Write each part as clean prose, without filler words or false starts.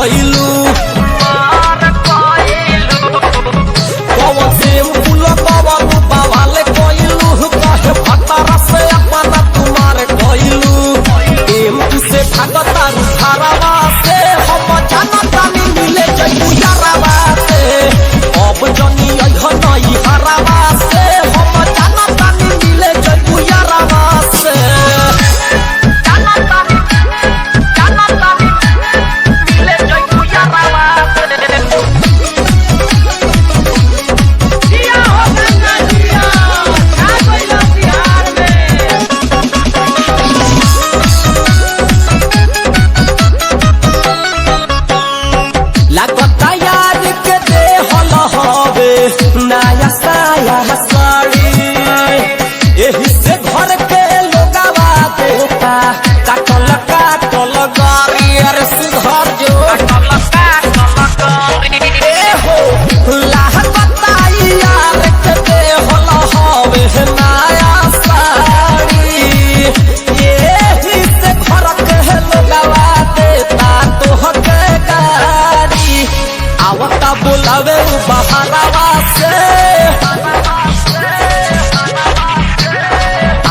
कोइलू पवन से फूल कवलू बवाल कोइलू कहे भतारा से अपना तुम्हारे कोइलू एम से भागता रुखारावा से हम जानता नहीं मिले जइबू यारावा से अब जनी अइह नई हरावा से हम जानता नहीं मिले जइबू यारावा से नया साया साड़ी एही से घर के लोगवा देता काटल काटल गारी अरे सुधर जो हो लाह बताई यार के दे होला हवे नया साड़ी एही से घर के लोगवा देता तोहके गारी आवता बोलावे बहारावा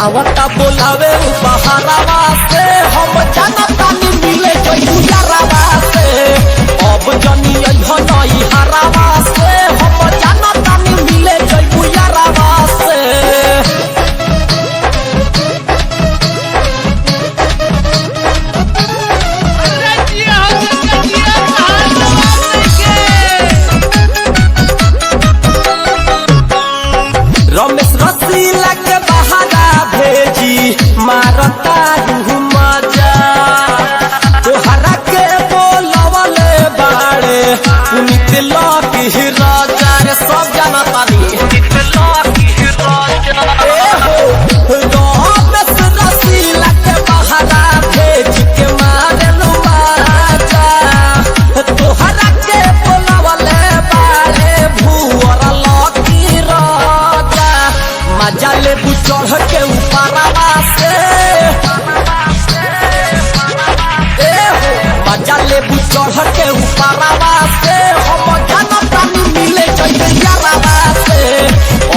आवता बोलावे बहारावा से हम जानता नहीं मिले जइबू यारावा से अब जनी अइह नई हरावा से हम जानता नहीं मिले जइबू यारावा से रमेश रसीला के बहारा भेजी मारता मजा तोहरा के बोलवले बाड़े पुनित लकी राजा रे सब जानता रमेश रसीला के बहारा भेजी के मारे मजा तोहरा के बोलवले बाड़े भुवर लकी राजा मजा ले चढ़ के ऊपरवा से मजा ले चढ़ के ऊपरवा से हम जानता नहीं मिले जइबे यारावा से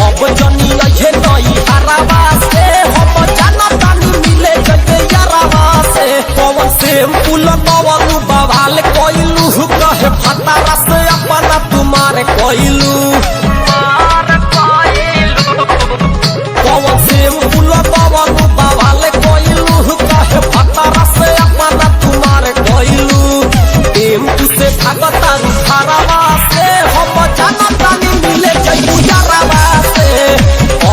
अब जनी अइहे नई हरावा से हम जानता नहीं मिले जइबे यारावा से पवन से फूल कवलू बवाल कोइलू कहे भतारा से अपना तुम्हारे कोइलू पवन से फूल कवलू बवाल कोइलू कहे भतारा से अपना तुम्हारे कोइलू एम से भागता रुखारावा से हम जानता नहीं मिले जइबू यारावा से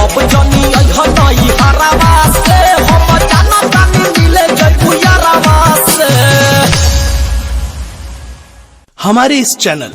अब जनी अइह नई हरावा से हम जानता नहीं मिले जइबू यारावा से। हमारे इस चैनल